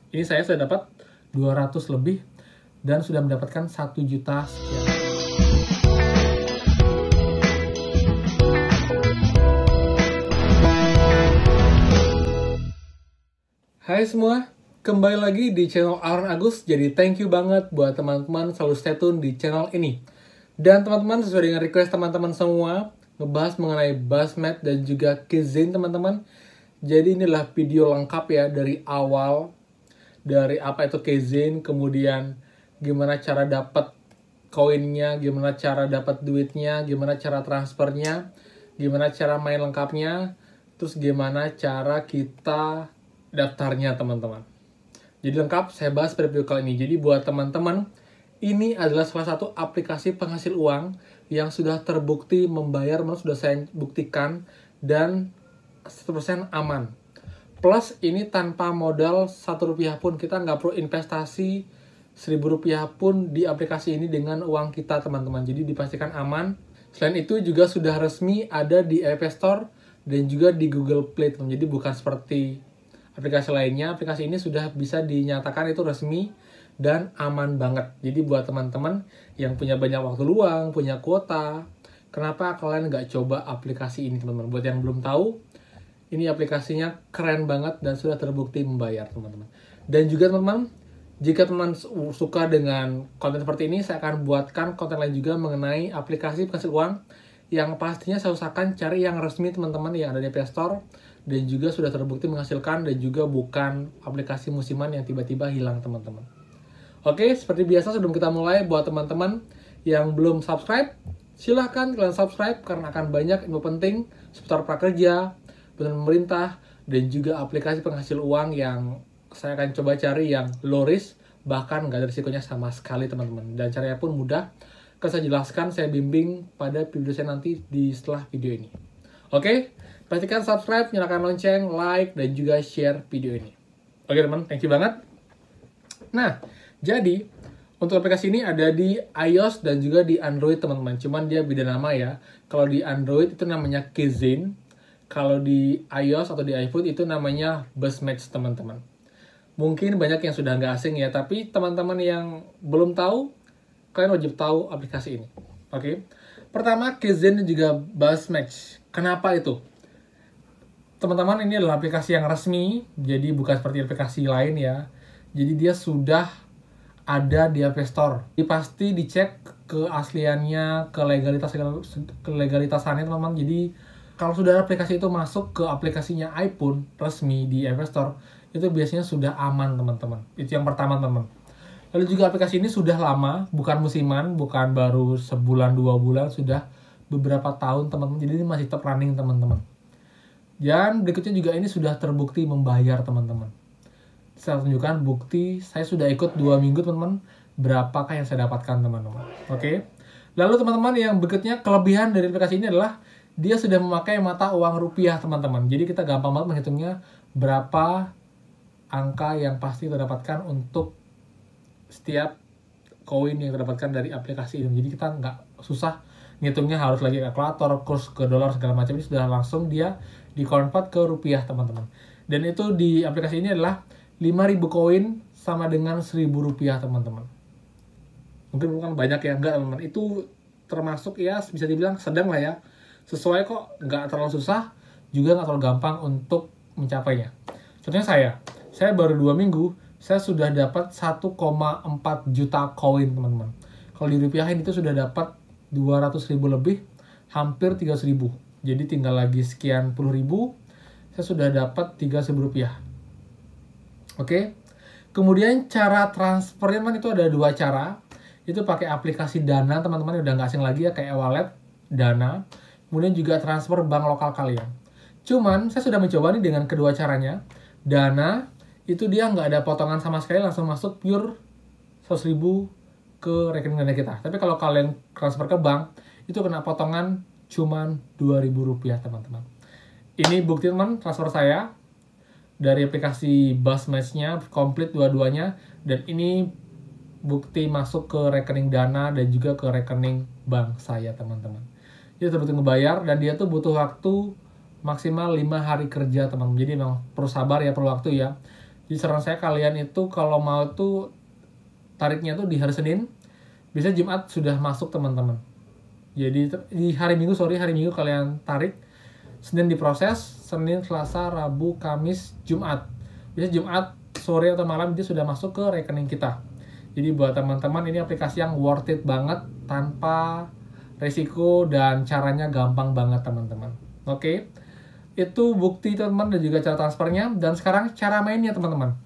Ini saya sudah dapat 200 lebih dan sudah mendapatkan 1 juta sekian. Hai semua, kembali lagi di channel Aaron Agus. Jadi thank you banget buat teman-teman selalu stay tune di channel ini. Dan teman-teman, sesuai dengan request teman-teman semua, ngebahas mengenai Bassmatt dan juga Keyzen teman-teman. Jadi inilah video lengkap ya dari awal, dari apa itu Keyzen, kemudian gimana cara dapat koinnya, gimana cara dapat duitnya, gimana cara transfernya, gimana cara main lengkapnya, terus gimana cara kita daftarnya teman-teman. Jadi lengkap saya bahas pada video kali ini. Jadi buat teman-teman, ini adalah salah satu aplikasi penghasil uang yang sudah terbukti membayar, sudah saya buktikan, dan 100% aman. Plus ini tanpa modal Rp1 pun, kita nggak perlu investasi Rp1.000 pun di aplikasi ini dengan uang kita teman-teman. Jadi dipastikan aman. Selain itu juga sudah resmi ada di App Store dan juga di Google Play teman. Jadi bukan seperti aplikasi lainnya, aplikasi ini sudah bisa dinyatakan itu resmi dan aman banget. Jadi buat teman-teman yang punya banyak waktu luang, punya kuota, kenapa kalian nggak coba aplikasi ini teman-teman? Buat yang belum tahu, ini aplikasinya keren banget dan sudah terbukti membayar teman-teman. Dan juga teman-teman, jika teman suka dengan konten seperti ini, saya akan buatkan konten lain juga mengenai aplikasi penghasil uang yang pastinya saya usahakan cari yang resmi teman-teman yang ada di Play Store dan juga sudah terbukti menghasilkan dan juga bukan aplikasi musiman yang tiba-tiba hilang teman-teman. Oke, seperti biasa sebelum kita mulai, buat teman-teman yang belum subscribe, silahkan kalian subscribe karena akan banyak info penting seputar prakerja, pemerintah, dan juga aplikasi penghasil uang yang saya akan coba cari yang low risk, bahkan nggak ada risikonya sama sekali teman-teman. Dan caranya pun mudah, akan saya jelaskan, saya bimbing pada video saya nanti di setelah video ini. Oke, pastikan subscribe, nyalakan lonceng, like, dan juga share video ini. Oke teman, thank you banget. Nah, jadi untuk aplikasi ini ada di iOS dan juga di Android teman-teman. Cuman dia beda nama ya. Kalau di Android itu namanya Keyzen. Kalau di iOS atau di iPhone itu namanya Bassmatt teman-teman. Mungkin banyak yang sudah nggak asing ya, tapi teman-teman yang belum tahu, kalian wajib tahu aplikasi ini. Oke. Pertama, Keyzen dan juga Bassmatt. Kenapa itu? Teman-teman, ini adalah aplikasi yang resmi, jadi bukan seperti aplikasi lain ya. Jadi dia sudah ada di App Store. Jadi pasti dicek keasliannya, kelegalitasannya teman-teman. Jadi kalau sudah aplikasi itu masuk ke aplikasinya iPhone resmi di App Store, itu biasanya sudah aman teman-teman. Itu yang pertama teman-teman. Lalu juga aplikasi ini sudah lama, bukan musiman, bukan baru sebulan 2 bulan, sudah beberapa tahun teman-teman. Jadi ini masih tetap running teman-teman. Dan berikutnya juga ini sudah terbukti membayar teman-teman. Saya tunjukkan bukti, saya sudah ikut 2 minggu teman-teman, berapakah yang saya dapatkan teman-teman. Oke. Lalu teman-teman yang berikutnya, kelebihan dari aplikasi ini adalah dia sudah memakai mata uang rupiah teman-teman. Jadi kita gampang banget menghitungnya berapa angka yang pasti kita dapatkan untuk setiap koin yang kita dapatkan dari aplikasi ini. Jadi kita nggak susah ngitungnya harus lagi kalkulator, kurs ke dolar segala macam. Ini sudah langsung dia dikonvert ke rupiah teman-teman. Dan itu di aplikasi ini adalah 5.000 koin sama dengan Rp1.000 teman-teman. Mungkin bukan banyak ya, enggak teman-teman. Itu termasuk ya bisa dibilang sedang lah ya. Sesuai kok, nggak terlalu susah, juga nggak terlalu gampang untuk mencapainya. Contohnya saya baru 2 minggu, saya sudah dapat 1,4 juta koin teman-teman. Kalau dirupiahin itu sudah dapat 200.000 lebih, hampir 300.000. Jadi tinggal lagi sekian puluh ribu, saya sudah dapat Rp3.000. Oke. Kemudian cara transfernya teman itu ada 2 cara. Itu pakai aplikasi Dana teman-teman, udah nggak asing lagi ya, kayak wallet Dana. Kemudian juga transfer bank lokal kalian. Cuman saya sudah mencoba nih dengan kedua caranya. Dana itu dia nggak ada potongan sama sekali, langsung masuk pure 100.000 ke rekening Dana kita. Tapi kalau kalian transfer ke bank, itu kena potongan cuman Rp2.000 teman-teman. Ini bukti teman transfer saya dari aplikasi Bassmatt-nya komplit dua-duanya, dan ini bukti masuk ke rekening Dana dan juga ke rekening bank saya teman-teman. Dia terbukti ngebayar dan dia tuh butuh waktu maksimal 5 hari kerja teman-teman. Jadi memang perlu sabar ya, perlu waktu ya. Jadi saran saya kalian itu kalau mau tuh tariknya tuh di hari Senin, bisa Jumat sudah masuk teman-teman. Jadi di hari Minggu kalian tarik, Senin diproses, Senin, Selasa, Rabu, Kamis, Jumat. Bisa Jumat sore atau malam dia sudah masuk ke rekening kita. Jadi buat teman-teman ini aplikasi yang worth it banget, tanpa resiko dan caranya gampang banget teman-teman. Oke. Itu bukti teman-teman dan juga cara transfernya. Dan sekarang cara mainnya teman-teman.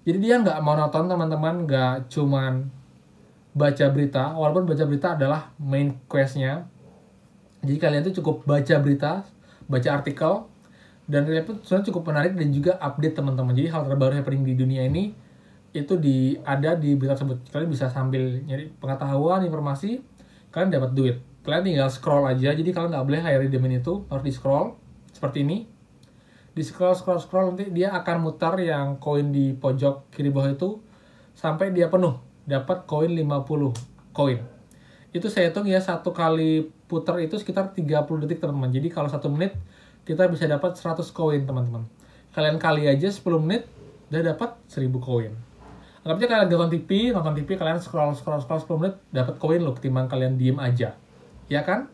Jadi dia nggak monoton teman-teman, nggak cuman baca berita, walaupun baca berita adalah main questnya. Jadi kalian tuh cukup baca berita, baca artikel, dan itu sebenarnya cukup menarik dan juga update teman-teman. Jadi hal terbaru happening di dunia ini itu ada di berita tersebut. Kalian bisa sambil nyari pengetahuan, informasi, kalian dapat duit. Kalian tinggal scroll aja, jadi kalian nggak boleh hire redeem itu, harus di scroll seperti ini. Di scroll nanti dia akan mutar yang koin di pojok kiri bawah itu sampai dia penuh, dapat koin 50 koin. Itu saya hitung ya, satu kali putar itu sekitar 30 detik teman-teman. Jadi kalau 1 menit kita bisa dapat 100 koin teman-teman. Kalian kali aja 10 menit udah dapat 1000 koin. Anggapnya kalian nonton TV kalian scroll 10 menit dapat koin loh, ketimbang kalian diem aja. Ya kan?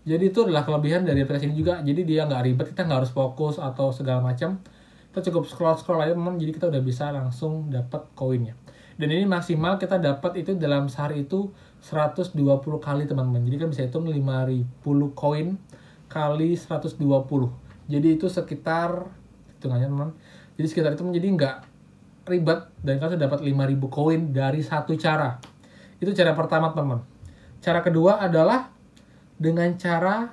Jadi itu adalah kelebihan dari aplikasi ini juga. Jadi dia nggak ribet, kita nggak harus fokus atau segala macam. Kita cukup scroll aja teman, jadi kita udah bisa langsung dapat koinnya. Dan ini maksimal kita dapat itu dalam sehari itu 120 kali teman-teman. Jadi kan bisa hitung 50 koin kali 120. Jadi itu sekitar, hitungannya teman, jadi sekitar itu menjadi nggak ribet dan kalian sudah dapat 5000 koin dari satu cara. Itu cara pertama teman-teman. Cara kedua adalah dengan cara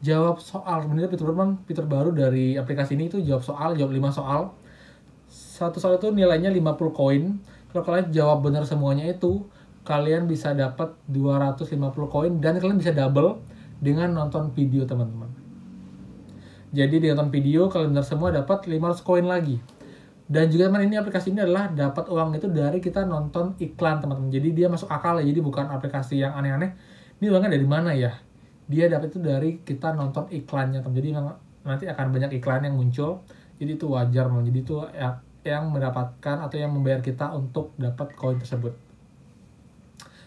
jawab soal. Sebenarnya fitur baru dari aplikasi ini itu jawab 5 soal. Satu soal itu nilainya 50 koin. Kalau kalian jawab benar semuanya itu, kalian bisa dapat 250 koin dan kalian bisa double dengan nonton video teman-teman. Jadi di nonton video kalian benar semua dapat 500 koin lagi. Dan juga teman, ini aplikasi ini adalah dapat uang itu dari kita nonton iklan teman-teman. Jadi dia masuk akal ya, jadi bukan aplikasi yang aneh-aneh. Ini uangnya dari mana ya? Dia dapat itu dari kita nonton iklannya teman. Jadi nanti akan banyak iklan yang muncul. Jadi itu wajar teman. Jadi itu yang mendapatkan atau yang membayar kita untuk dapat koin tersebut.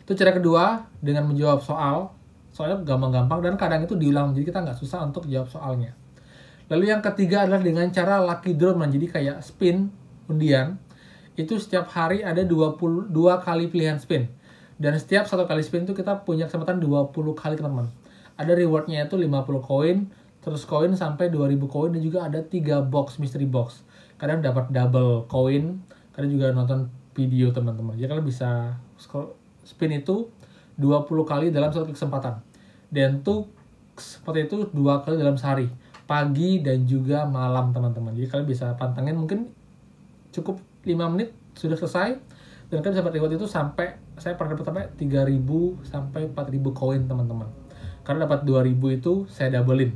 Itu cara kedua dengan menjawab soal. Soalnya gampang-gampang dan kadang itu diulang. Jadi kita nggak susah untuk jawab soalnya. Lalu yang ketiga adalah dengan cara lucky draw. Jadi kayak spin, undian. Itu setiap hari ada 22 kali pilihan spin. Dan setiap satu kali spin itu kita punya kesempatan 20 kali teman-teman. Ada rewardnya itu 50 koin, terus koin sampai 2000 koin, dan juga ada 3 box, mystery box. Kadang dapat double koin, kadang juga nonton video teman-teman. Jadi kalian bisa spin itu 20 kali dalam satu kesempatan. Dan tuh seperti itu 2 kali dalam sehari. Pagi dan juga malam teman-teman. Jadi kalian bisa pantengin, mungkin cukup 5 menit sudah selesai. Dan kalian bisa dapat reward itu sampai, saya pernah dapat sampai 3000 sampai 4000 koin teman-teman. Karena dapat 2000 itu saya doublein.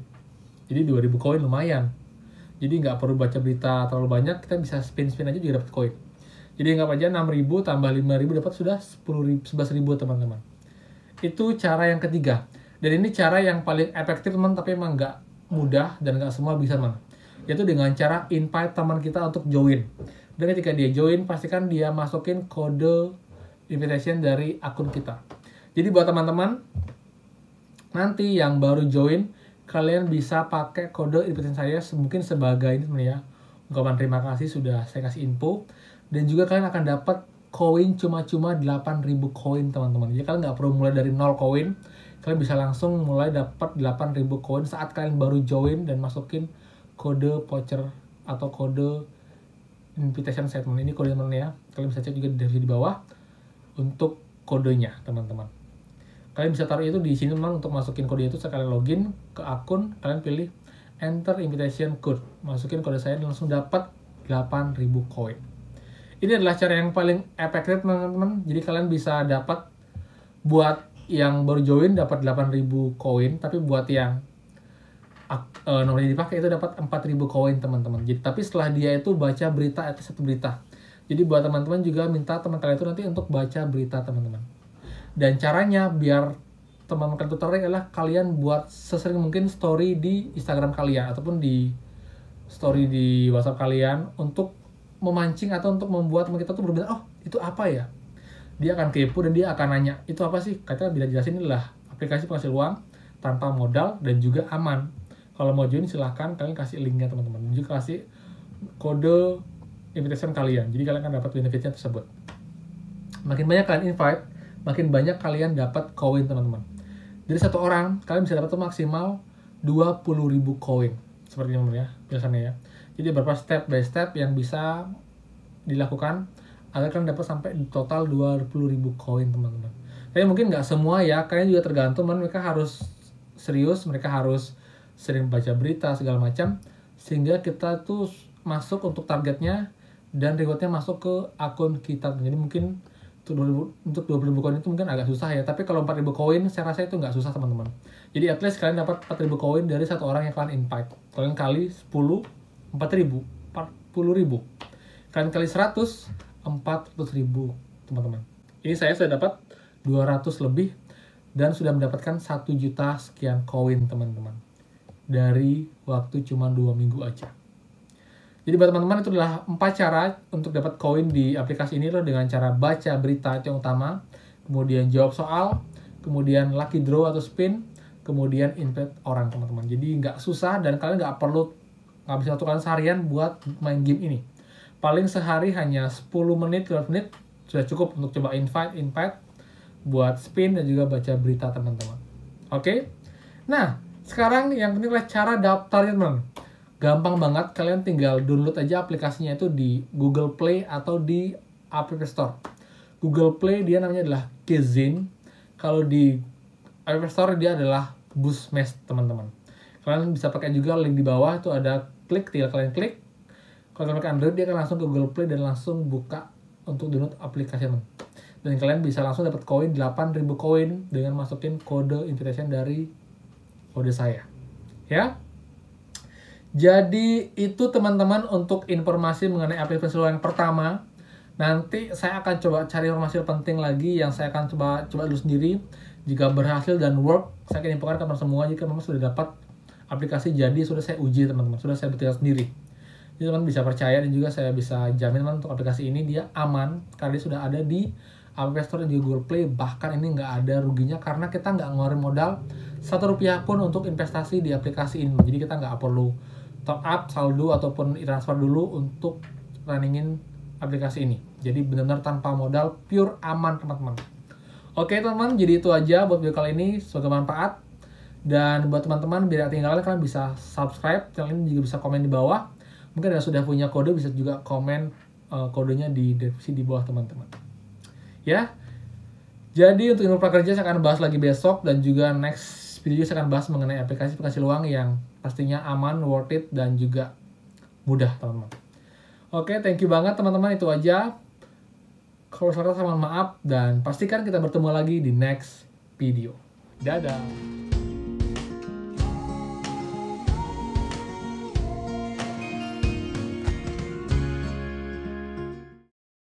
Jadi 2000 koin lumayan. Jadi nggak perlu baca berita terlalu banyak, kita bisa spin-spin aja juga dapat koin. Jadi anggap aja 6000 tambah 5000 dapat sudah 11.000 teman-teman. Itu cara yang ketiga. Dan ini cara yang paling efektif teman, tapi emang nggak mudah dan nggak semua bisa teman. Yaitu dengan cara invite teman kita untuk join. Dan ketika dia join, pastikan dia masukin kode invitation dari akun kita. Jadi buat teman-teman, nanti yang baru join, kalian bisa pakai kode invitation saya mungkin sebagai ini teman ya, ungkapan terima kasih sudah saya kasih info. Dan juga kalian akan dapat koin cuma-cuma 8000 koin teman-teman. Jadi kalian nggak perlu mulai dari 0 koin, kalian bisa langsung mulai dapat 8000 koin saat kalian baru join dan masukin kode voucher atau kode invitation statement. Ini kode teman ya, kalian bisa cek juga di bawah untuk kodenya teman-teman. Kalian bisa taruh itu di sini teman untuk masukin kode itu. Sekali login ke akun, kalian pilih enter invitation code, masukin kode saya dan langsung dapat 8000 koin. Ini adalah cara yang paling efektif teman-teman. Jadi kalian bisa dapat, buat yang baru join dapat 8000 koin, tapi buat yang nomornya dipakai itu dapat 4000 koin teman-teman. Jadi tapi setelah dia itu baca berita atau satu berita. Jadi buat teman-teman juga minta teman kalian itu nanti untuk baca berita teman-teman. Dan caranya biar teman-teman kalian tertarik adalah kalian buat sesering mungkin story di Instagram kalian ataupun di story di WhatsApp kalian untuk memancing atau untuk membuat kita tuh berpikir, oh itu apa ya? Dia akan kepo dan dia akan nanya, itu apa sih? Katanya bila jelasin inilah aplikasi penghasil uang tanpa modal dan juga aman. Kalau mau join silahkan, kalian kasih linknya teman-teman. Dan juga kasih kode invitation kalian. Jadi kalian akan dapat benefitnya tersebut. Makin banyak kalian invite, makin banyak kalian dapat koin teman-teman. Dari satu orang, kalian bisa dapat maksimal 20.000 koin. Seperti ini ya, biasanya ya. Jadi beberapa step by step yang bisa dilakukan agar kalian dapat sampai total 20.000 koin teman-teman. Tapi mungkin nggak semua ya, kalian juga tergantung, mereka harus serius, mereka harus sering baca berita segala macam, sehingga kita tuh masuk untuk targetnya dan rewardnya masuk ke akun kita. Jadi mungkin untuk 20.000 koin itu mungkin agak susah ya, tapi kalau 4.000 koin saya rasa itu nggak susah teman-teman. Jadi at least kalian dapat 4.000 koin dari satu orang yang kalian invite. Kalian kali 10, 4.000, 40.000. Kalian kali 100, 400.000 teman-teman. Ini saya sudah dapat 200 lebih dan sudah mendapatkan 1 juta sekian koin teman-teman. Dari waktu cuma 2 minggu aja. Jadi buat teman-teman itu adalah 4 cara untuk dapat koin di aplikasi ini loh, dengan cara baca berita itu yang utama, kemudian jawab soal, kemudian lucky draw atau spin, kemudian invite orang teman-teman. Jadi nggak susah dan kalian nggak perlu ngabisin waktu kalian seharian buat main game ini. Paling sehari hanya 10 menit, 12 menit sudah cukup untuk coba invite, buat spin dan juga baca berita teman-teman. Oke? Nah, sekarang yang penting adalah cara daftarnya teman. Gampang banget, kalian tinggal download aja aplikasinya itu di Google Play atau di App Store. Google Play dia namanya adalah Kezin. Kalau di App Store dia adalah Buzzmesh teman-teman. Kalian bisa pakai juga link di bawah itu ada klik, tinggal kalian klik. Kalau kalian pakai Android dia akan langsung ke Google Play dan langsung buka untuk download aplikasi teman. Dan kalian bisa langsung dapat koin 8.000 koin dengan masukin kode invitation dari kode saya. Ya. Jadi itu teman-teman untuk informasi mengenai aplikasi yang pertama. Nanti saya akan coba cari informasi penting lagi yang saya akan coba dulu sendiri. Jika berhasil dan work, saya akan infokan ke teman semua jika memang sudah dapat aplikasi jadi sudah saya uji teman-teman, sudah saya buktikan sendiri. Jadi teman bisa percaya dan juga saya bisa jamin teman untuk aplikasi ini dia aman karena dia sudah ada di App Store dan juga Google Play. Bahkan ini nggak ada ruginya karena kita nggak ngeluarin modal 1 rupiah pun untuk investasi di aplikasi ini. Jadi kita nggak perlu top up, saldo, ataupun transfer dulu untuk runningin aplikasi ini. Jadi benar-benar tanpa modal, pure aman teman-teman. Oke teman-teman, jadi itu aja buat video kali ini. Semoga bermanfaat. Dan buat teman-teman, biar ketinggalan, kalian bisa subscribe. Channel ini juga bisa komen di bawah. Mungkin ada sudah punya kode, bisa juga komen kodenya di deskripsi di bawah teman-teman. Ya, jadi untuk info prakerja saya akan bahas lagi besok. Dan juga next video saya akan bahas mengenai aplikasi penghasil uang yang pastinya aman, worth it, dan juga mudah teman-teman. Oke, thank you banget teman-teman, itu aja. Kalau salah sama maaf, dan pastikan kita bertemu lagi di next video. Dadah!